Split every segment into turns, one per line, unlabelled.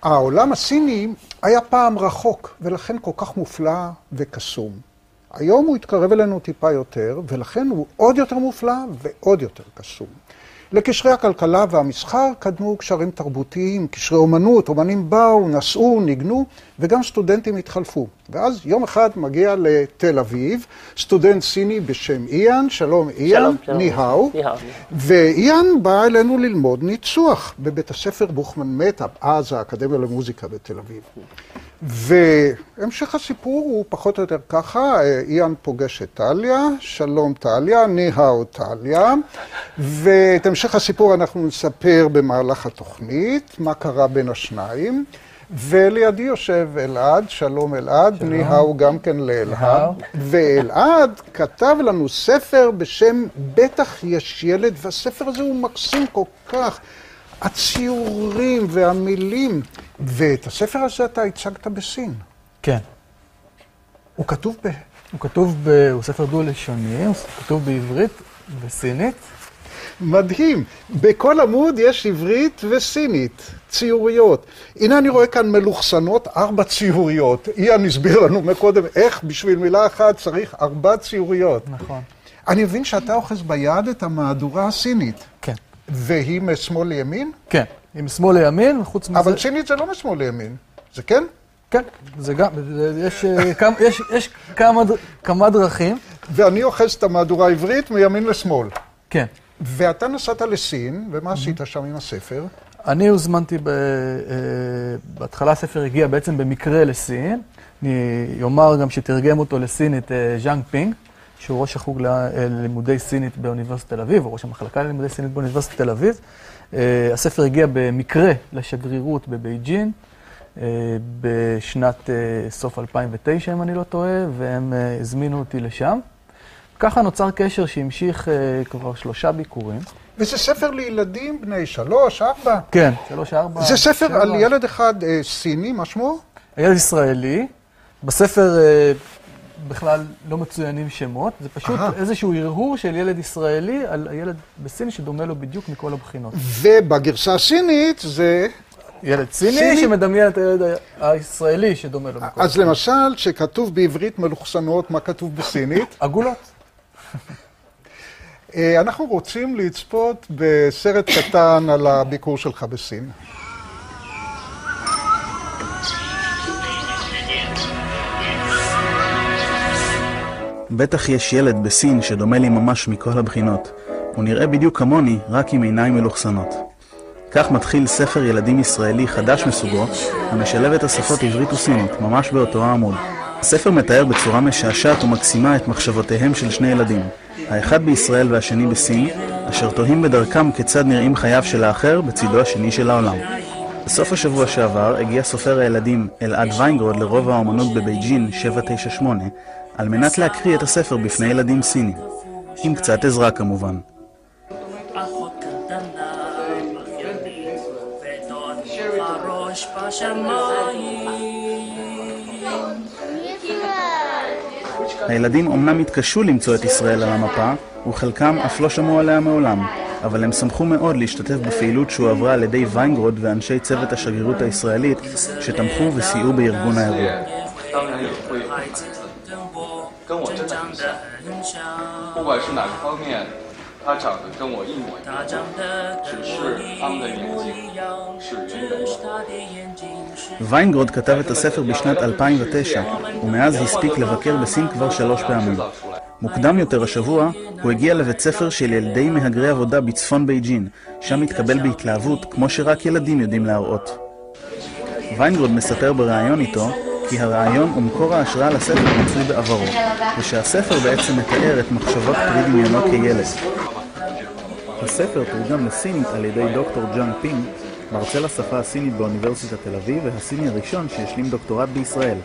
העולם הסיני היה פעם רחוק, ולכן כל כך מופלא וקסום. היום הוא התקרב אלינו טיפה יותר, ולכן הוא עוד יותר מופלא ועוד יותר קסום. לקשרי הכלכלה והמסחר קדמו קשרים תרבותיים, קשרי אומנות, אומנים באו, נסעו, ניגנו, וגם סטודנטים התחלפו. ואז יום אחד מגיע לתל אביב, סטודנט סיני בשם איאן, שלום איאן, ניהאו, ואיאן בא אלינו ללמוד ניצוח בבית הספר בוכמן מטה, אז האקדמיה למוזיקה בתל אביב. והמשך הסיפור הוא פחות או יותר ככה, איאן פוגש את טליה, שלום טליה, ניהאו טליה, ואת המשך הסיפור אנחנו נספר במהלך התוכנית, מה קרה בין השניים, ולידי יושב אלעד, שלום אלעד, ניהאו גם כן לאלעד, ואלעד כתב לנו ספר בשם בטח יש ילד, והספר הזה הוא מקסים כל כך, הציורים והמילים, ואת הספר הזה אתה הצגת בסין.
כן.
הוא כתוב
הוא ספר דו-לשוני, הוא כתוב בעברית וסינית.
מדהים. בכל עמוד יש עברית וסינית, ציוריות. הנה אני רואה כאן מלוכסנות 4 ציוריות. איאן הסביר לנו מקודם איך בשביל מילה אחת צריך 4 ציוריות.
נכון.
אני מבין שאתה אוחז ביד את המהדורה הסינית.
כן.
והיא משמאל לימין?
כן, היא משמאל לימין, וחוץ מזה...
אבל סינית זה לא משמאל לימין, זה כן?
כן, זה גם, יש כמה דרכים.
ואני אוחז את המהדורה העברית מימין לשמאל.
כן.
ואתה נסעת לסין, ומה עשית שם עם הספר?
אני הוזמנתי, בהתחלה הספר הגיע בעצם במקרה לסין. אני אומר גם שתרגם אותו לסינית ז'אנג פינג, שהוא ראש החוג ללימודי סינית באוניברסיטת תל אביב, או ראש המחלקה ללימודי סינית באוניברסיטת תל אביב. הספר הגיע במקרה לשגרירות בבייג'ין, בשנת סוף 2009, אם אני לא טועה, והם הזמינו אותי לשם. ככה נוצר קשר שהמשיך כבר 3 ביקורים.
וזה ספר לילדים בני 3, 4?
כן, 3, 4.
זה ספר על ילד אחד סיני, מה שמו?
ילד ישראלי. בספר בכלל לא מצוינים שמות, זה פשוט איזשהו הרהור של ילד ישראלי על הילד בסין שדומה לו בדיוק מכל הבחינות.
ובגרסה הסינית זה...
ילד סיני שמדמיין את הילד הישראלי שדומה לו מכל.
אז למשל, שכתוב בעברית מלוכסנות, מה כתוב בסינית?
עגולות.
אנחנו רוצים לצפות בסרט קטן על הביקור שלך בסין.
בטח יש ילד בסין שדומה לי ממש מכל הבחינות. הוא נראה בדיוק כמוני, רק עם עיניים מלוכסנות. כך מתחיל ספר ילדים ישראלי חדש מסוגו, המשלב את השפות עברית וסינית, ממש באותו העמוד. הספר מתאר בצורה משעשעת ומקסימה את מחשבותיהם של 2 ילדים, האחד בישראל והשני בסין, אשר תוהים בדרכם כיצד נראים חייו של האחר בצידו השני של העולם. בסוף השבוע שעבר הגיע סופר הילדים אלעד ויינגרוד לרובע האומנות בבייג'ין 798, על מנת להקריא את הספר בפני ילדים סינים, עם קצת עזרה כמובן. הילדים אומנם התקשו למצוא את ישראל על המפה, וחלקם אף לא שמעו עליה מעולם, אבל הם שמחו מאוד להשתתף בפעילות שהועברה על ידי ויינגרוד ואנשי צוות השגרירות הישראלית שתמכו וסייעו בארגון האירוע.
跟我真的很像，不管是哪个方面，他长得跟我一模一样，只是他们的眼睛是圆圆的。
ויינגרוד כתב את הספר בשנת 2009, ומאז הספיק לבקר בסין כבר 3 פעמים. מוקדם יותר השבוע, הוא הגיע לבית ספר של ילדי מהגרי עבודה בצפון בייג'ין, שם התקבל בהתלהבות כמו שרק ילדים יודעים להראות. ויינגרוד מספר בריאיון איתו, כי הרעיון ומקור ההשראה לספר מצוי בעברו, ושהספר בעצם מתאר את מחשבות פרי דמיונו כילד. הספר תורגם לסינית על ידי דוקטור ז'אנג פינג, מרצה לשפה הסינית באוניברסיטת תל אביב והסיני הראשון שהשלים דוקטורט בישראל.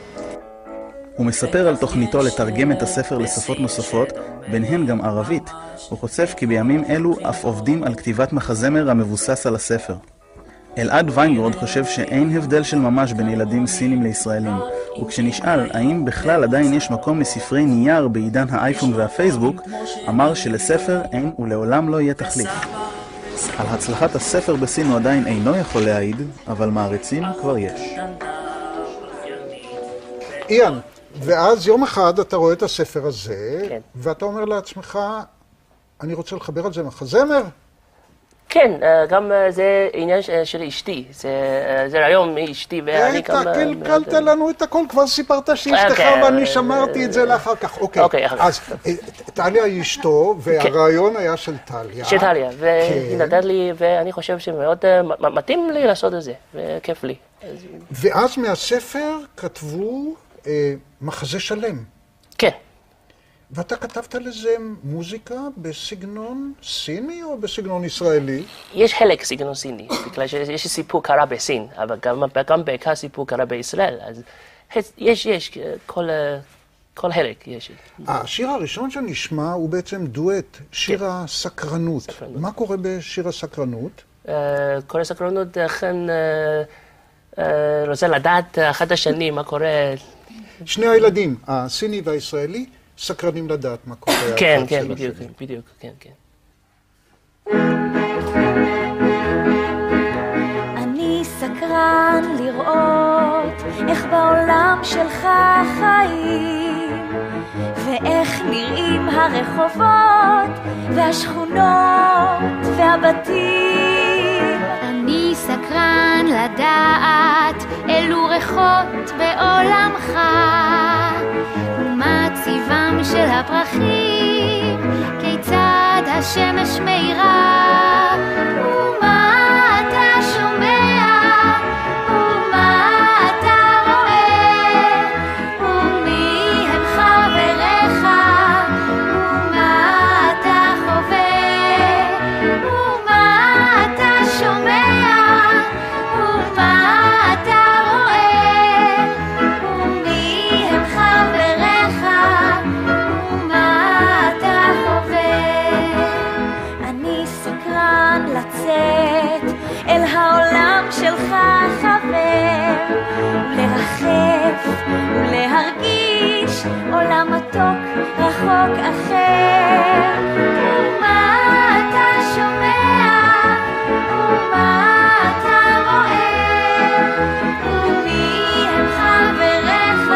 הוא מספר על תוכניתו לתרגם את הספר לשפות נוספות, ביניהן גם ערבית. הוא חושף כי בימים אלו אף עובדים על כתיבת מחזמר המבוסס על הספר. אלעד ויינגרוד חושב שאין הבדל של ממש בין ילדים סינים לישראלים, וכשנשאל האם בכלל עדיין יש מקום לספרי נייר בעידן האייפון והפייסבוק, אמר שלספר אין ולעולם לא יהיה תחליף. על הצלחת הספר בסין הוא עדיין אינו יכול להעיד, אבל מעריצים כבר יש.
איאן, ואז יום אחד אתה רואה את הספר הזה,
כן.
ואתה אומר לעצמך, אני רוצה לחבר על זה מחזמר?
כן, גם זה עניין של אשתי, זה רעיון מאשתי ואני גם...
קלקלת לנו את הכל, כבר סיפרת שאשתך ואני שמרתי את זה לאחר כך. אוקיי, אז טליה היא אשתו, והרעיון היה של טליה.
של טליה, והיא נתת לי, ואני חושב שמאוד מתאים לי לעשות את זה, וכיף לי.
ואז מהספר כתבו מחזה שלם.
כן.
ואתה כתבת לזה מוזיקה בסגנון סיני או בסגנון ישראלי?
יש חלק סגנון סיני, בגלל שיש סיפור קרה בסין, אבל גם בעיקר סיפור קרה בישראל, אז יש, כל חלק יש.
השיר הראשון שנשמע הוא בעצם דואט, שיר הסקרנות. מה קורה בשיר הסקרנות?
כל הסקרנות אכן רוצה לדעת אחד השני מה קורה.
שני הילדים, הסיני והישראלי, סקרנים לדעת מה קורה.
כן, בדיוק, כן.
אני סקרן לראות איך בעולם שלך חיים, ואיך נראים הרחובות והשכונות והבתים.
אני סקרן לדעת אילו ריחות בעולמך, ומה צבעם של הפרחים, כיצד השמש מאירה, ומה אתה שומע, ומה אתה רואה, ומי הם חבריך, ומה אתה חווה, ומה אתה שומע, ומה אתה רואה, ומי הם חבריך, ומה אתה חווה.
אני סקרן לצאת אל העולם שלך חבר, לרחף ולהרגיש עולם מתוק רחוק אחר. ומה אתה שומע, ומה אתה רואה, ומי הם חבריך,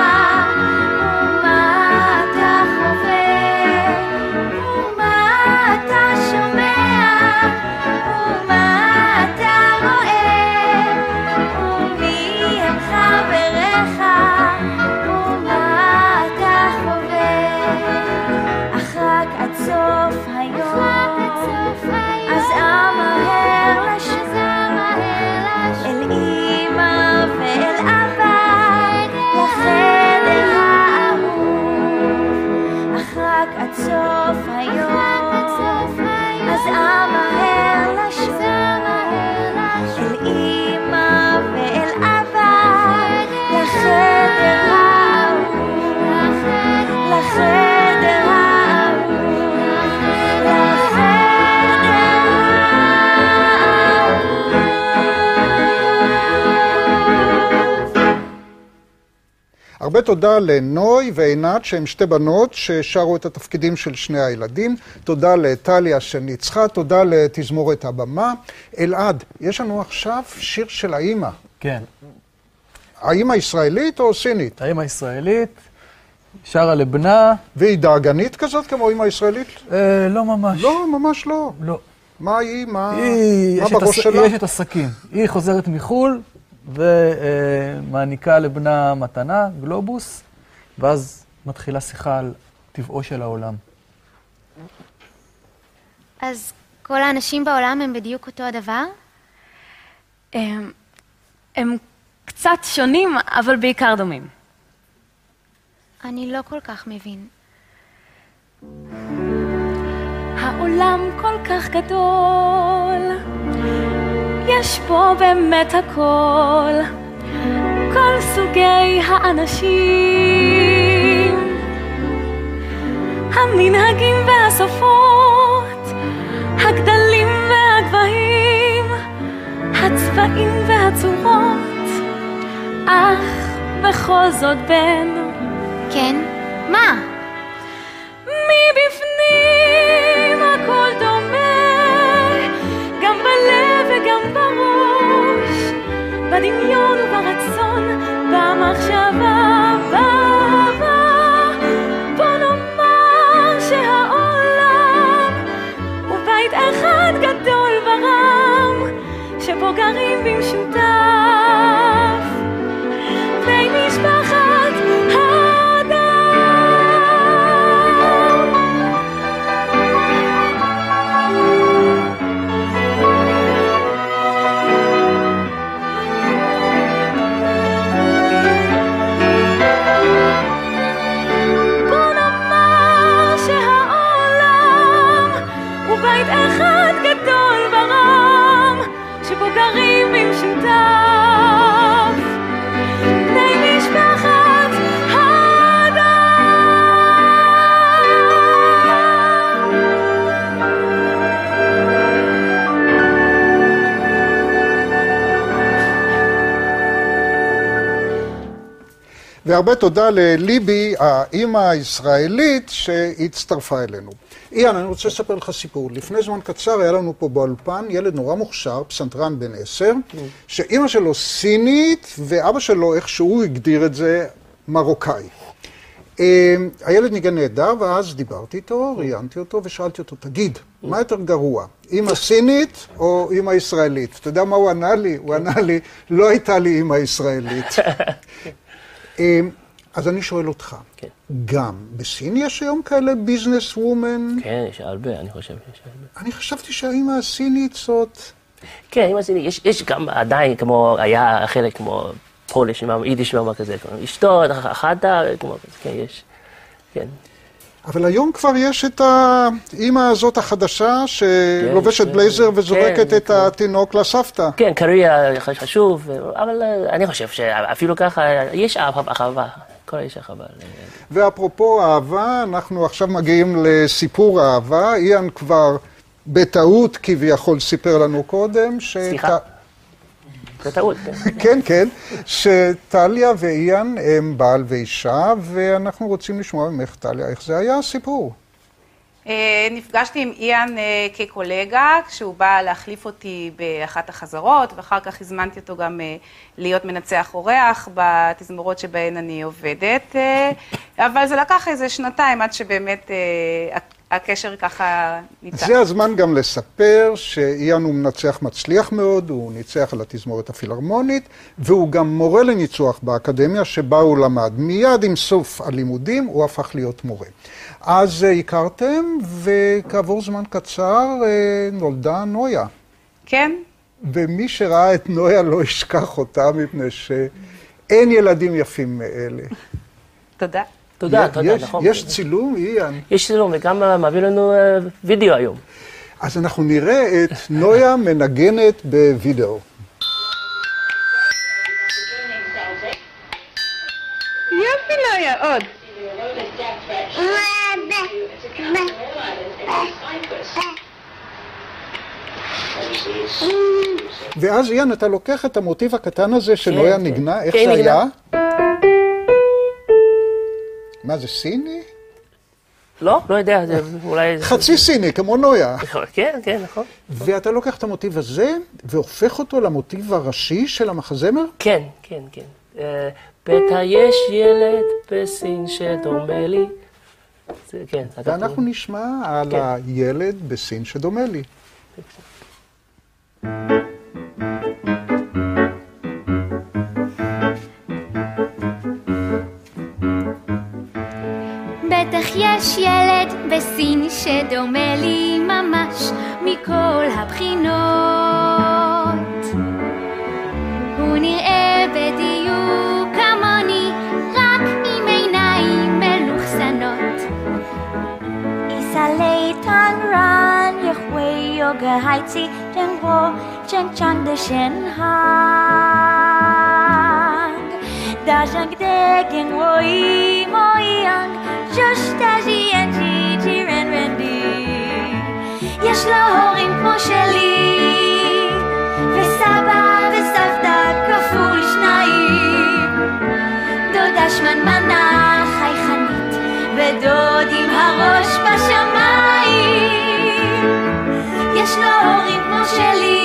ומה אתה חווה, ומה אתה שומע, ומה אתה רואה, ומי הם חבריך, ומה אתה חווה. אך רק עד סוף היום, אז אמהר לשוב אל אמא ואל אבא, לחדר האהוב. אך רק עד סוף היום, אז אמהר לשוב אל אמא ואל אבא, לחדר האהוב, לחדר האהוב, לחדר האהוב.
הרבה תודה לנוי ועינת, שהן שתי בנות ששרו את התפקידים של שני הילדים. תודה לטליה שניצחה, תודה לתזמורת הבמה. אלעד, יש לנו עכשיו שיר של האמא.
כן.
האמא ישראלית או סינית?
האמא ישראלית, שרה לבנה.
והיא דאגנית כזאת כמו אמא ישראלית?
לא ממש.
לא, ממש לא.
לא.
מה היא? מה
יש
בראש שלה?
יש את הסכין. היא חוזרת מחול ומעניקה לבנה מתנה, גלובוס, ואז מתחילה שיחה על טבעו של העולם.
אז כל האנשים בעולם הם בדיוק אותו הדבר?
הם קצת שונים, אבל בעיקר דומים.
אני לא כל כך מבין.
העולם כל כך גדול, יש פה באמת הכל, כל סוגי האנשים, המנהגים והשפות, הגדלים והגבהים, הצבעים והצורות, אך בכל זאת בין.
כן? מה?
מבפנים הכל דומה, גם
והרבה תודה לליבי, האמא הישראלית שהצטרפה אלינו. איאן, אני רוצה לספר לך סיפור. לפני זמן קצר היה לנו פה באולפן ילד נורא מוכשר, פסנתרן בן 10, שאמא שלו סינית, ואבא שלו, איך שהוא הגדיר את זה, מרוקאי. הילד ניגן נהדר, ואז דיברתי איתו, ראיינתי אותו ושאלתי אותו, תגיד, מה יותר גרוע, אמא סינית או אמא ישראלית? אתה יודע מה הוא ענה לי? הוא ענה לי, לא הייתה לי אמא ישראלית. אז אני שואל אותך, גם בסין יש היום כאלה ביזנס וומן?
כן, יש הרבה, אני חושב שיש הרבה.
אני חשבתי שהאמא הסינית זאת...
כן, אמא סינית, יש גם עדיין, כמו, היה חלק כמו פוליש, יידיש ומה כזה, אשתו, אחת, כמו כזה, כן, יש, כן.
אבל היום כבר יש את האמא הזאת החדשה שלובשת בלייזר וזורקת את התינוק לסבתא.
כן, קריירה חשוב, אבל אני חושב שאפילו ככה יש אהבה, כל יש אהבה.
ואפרופו אהבה, אנחנו עכשיו מגיעים לסיפור אהבה. איאן כבר בטעות כביכול סיפר לנו קודם.
סליחה. זה טעות.
כן, כן, שטליה ואיאן הם בעל ואישה, ואנחנו רוצים לשמוע ממך, טליה, איך זה היה הסיפור?
נפגשתי עם איאן כקולגה, כשהוא בא להחליף אותי באחת החזרות, ואחר כך הזמנתי אותו גם להיות מנצח אורח בתזמורות שבהן אני עובדת, אבל זה לקח איזה שנתיים עד שבאמת הקשר ככה ניצח.
זה הזמן גם לספר שאיאן הוא מנצח מצליח מאוד, הוא ניצח על התזמורת הפילהרמונית, והוא גם מורה לניצוח באקדמיה שבה הוא למד. מיד עם סוף הלימודים הוא הפך להיות מורה. אז הכרתם, וכעבור זמן קצר נולדה נויה.
כן.
ומי שראה את נויה לא ישכח אותה, מפני שאין ילדים יפים מאלה.
תודה.
תודה, נכון.
יש צילום, איאן?
יש צילום, וגם מביא לנו וידאו היום.
אז אנחנו נראה את נויה מנגנת בווידאו.
יופי נויה, עוד.
ואז איאן, אתה לוקח את המוטיב הקטן הזה שנויה נגנה, איך זה היה? מה זה, סיני?
לא, לא יודע, זה אולי...
חצי סיני, כמו נויה.
כן, כן, נכון.
ואתה לוקח את המוטיב הזה והופך אותו למוטיב הראשי של המחזמר?
כן, כן, כן. בטח יש ילד בסין שדומה לי. כן.
ואנחנו נשמע על הילד בסין שדומה לי.
בטח יש ילד בסין שדומה לי ממש מכל הבחינות. הוא נראה בדיוק כמוני, רק עם עיניים מלוכסנות. איסלי תנרן יחווי יוגה הייצי ג'נגו ג'נג'ן דשנהג דז'נג דגן וואי מויאנג just as he and Gigi ran Randy. יש לו הורים כמו שלי, וסבא וסבתא כפול שניים, דודה שמנמנה חייכנית, ודוד עם הראש בשמיים. יש לו הורים כמו שלי,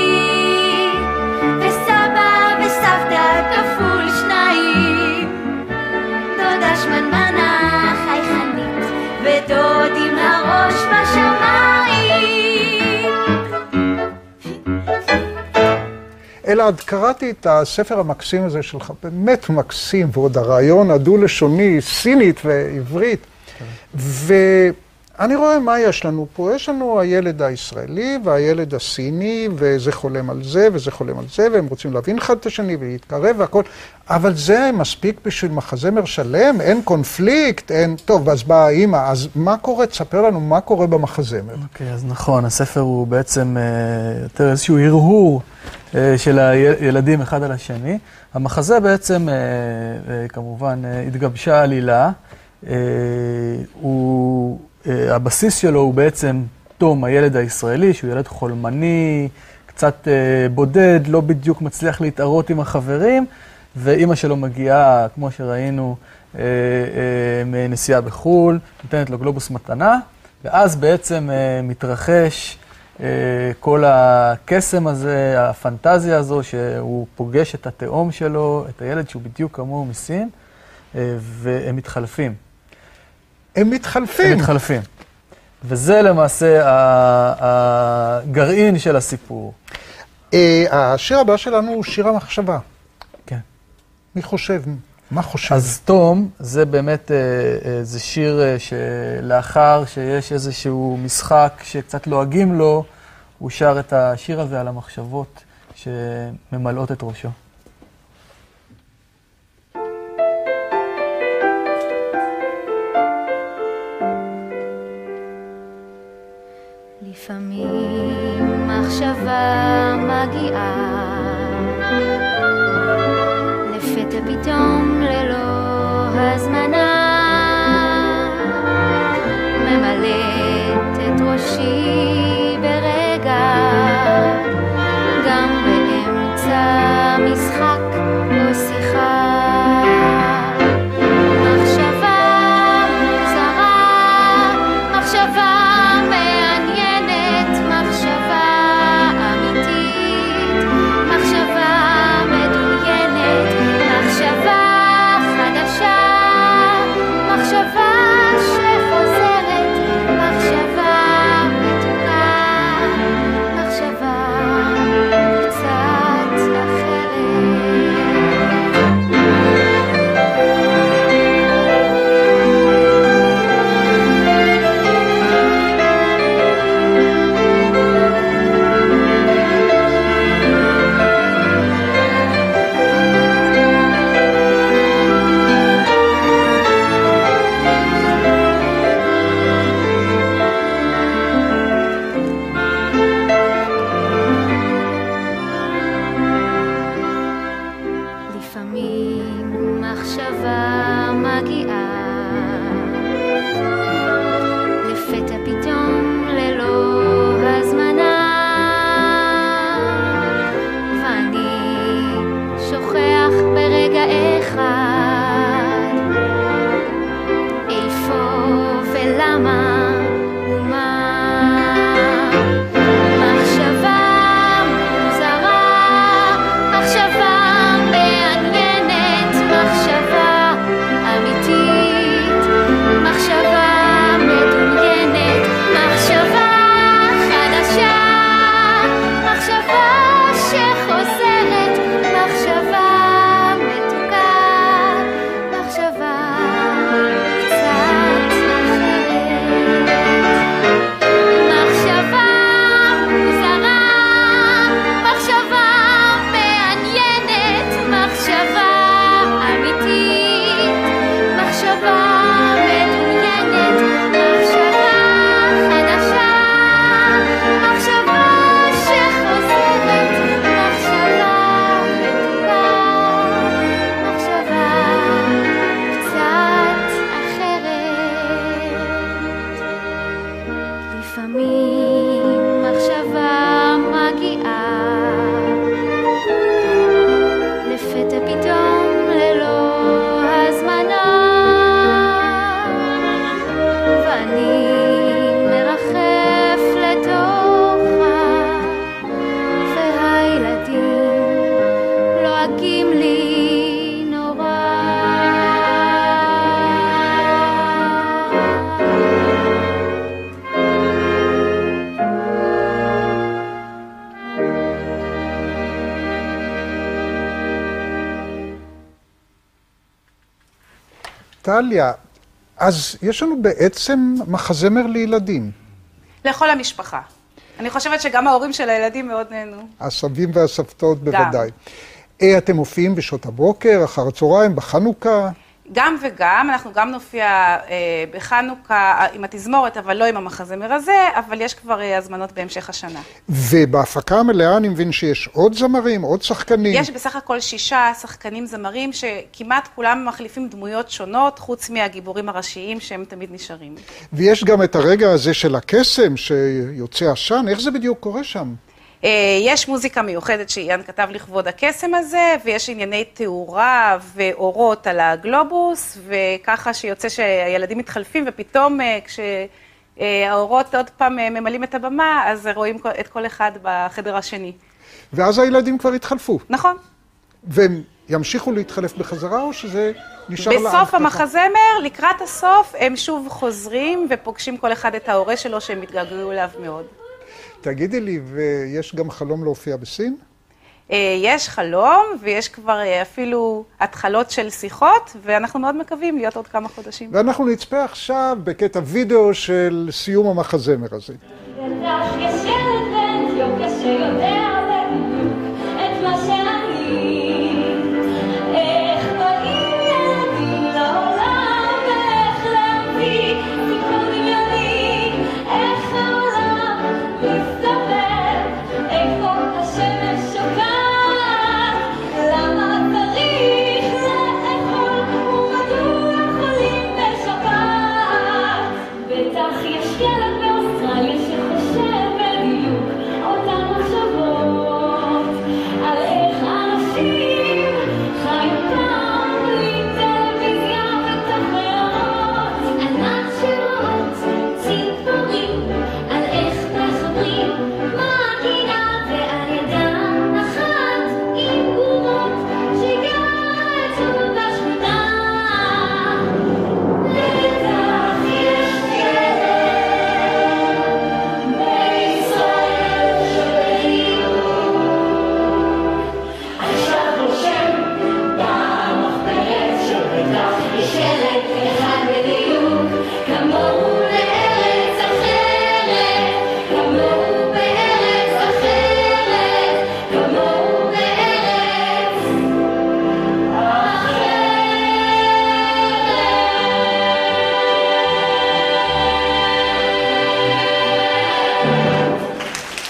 וסבא וסבתא כפול שניים, דודה שמנמנה ודוד עם הראש בשמיים.
אלעד, קראתי את הספר המקסים הזה שלך, באמת מקסים, ועוד הרעיון הדו-לשוני, סינית ועברית. ואני רואה מה יש לנו פה. יש לנו הילד הישראלי והילד הסיני, וזה חולם על זה וזה חולם על זה, והם רוצים להבין אחד את השני ולהתקרב והכל. אבל זה מספיק בשביל מחזמר שלם, אין קונפליקט, אין... טוב, אז באה האמא, אז מה קורה? תספר לנו מה קורה במחזמר.
אוקיי, אז נכון, הספר הוא בעצם יותר איזשהו הרהור של הילדים אחד על השני. המחזה בעצם, כמובן, התגבשה עלילה. הבסיס שלו הוא בעצם תום, הילד הישראלי, שהוא ילד חולמני, קצת בודד, לא בדיוק מצליח להתערות עם החברים, ואימא שלו מגיעה, כמו שראינו, מנסיעה בחו"ל, נותנת לו גלובוס מתנה, ואז בעצם מתרחש כל הקסם הזה, הפנטזיה הזו, שהוא פוגש את התאום שלו, את הילד שהוא בדיוק כמוהו מסין, והם מתחלפים.
הם מתחלפים.
הם מתחלפים. וזה למעשה הגרעין של הסיפור.
השיר הבא שלנו הוא שיר המחשבה.
כן.
מי חושב? מה חושב?
אז תום, זה באמת, זה שיר שלאחר שיש איזשהו משחק שקצת לועגים לו, הוא שר את השיר הזה על המחשבות שממלאות את ראשו.
לפעמים מחשבה מגיעה לפתע פתאום ללא הזמנה ממלאת את ראשי ברגע גם באמצע משחק או שיחה מחשבה מוזרה מחשבה
טליה, אז יש לנו בעצם מחזמר לילדים.
לכל המשפחה. אני חושבת שגם ההורים של הילדים מאוד נהנו.
הסבים והסבתות בוודאי. אתם מופיעים בשעות הבוקר, אחר הצהריים, בחנוכה?
גם וגם, אנחנו גם נופיע בחנוכה עם התזמורת, אבל לא עם המחזמר הזה, אבל יש כבר הזמנות בהמשך השנה.
ובהפקה המלאה אני מבין שיש עוד זמרים, עוד שחקנים?
יש בסך הכל 6 שחקנים זמרים, שכמעט כולם מחליפים דמויות שונות, חוץ מהגיבורים הראשיים שהם תמיד נשארים.
ויש גם את הרגע הזה של הקסם שיוצא עשן, איך זה בדיוק קורה שם?
יש מוזיקה מיוחדת שאיין כתב לכבוד הקסם הזה, ויש ענייני תאורה ואורות על הגלובוס, וככה שיוצא שהילדים מתחלפים, ופתאום כשהאורות עוד פעם ממלאים את הבמה, אז רואים את כל אחד בחדר השני.
ואז הילדים כבר התחלפו.
נכון.
והם ימשיכו להתחלף בחזרה, או שזה נשאר לעם?
בסוף המחזמר, לקראת הסוף, הם שוב חוזרים ופוגשים כל אחד את ההורה שלו שהם מתגעגעו אליו מאוד.
תגידי לי, ויש גם חלום להופיע בסין?
יש חלום, ויש כבר אפילו התחלות של שיחות, ואנחנו מאוד מקווים להיות עוד כמה חודשים.
ואנחנו נצפה עכשיו בקטע וידאו של סיום המחזמר הזה.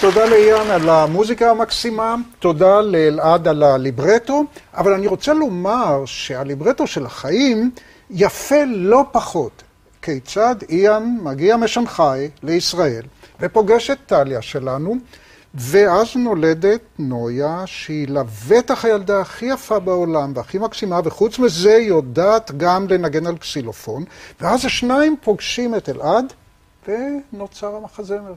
תודה לאיין על המוזיקה המקסימה, תודה לאלעד על הליברטו, אבל אני רוצה לומר שהליברטו של החיים יפה לא פחות. כיצד איין מגיע משנגחאי לישראל ופוגש את טליה שלנו, ואז נולדת נויה שהיא לבטח הילדה הכי יפה בעולם והכי מקסימה, וחוץ מזה היא יודעת גם לנגן על קסילופון, ואז השניים פוגשים את אלעד ונוצר המחזמר.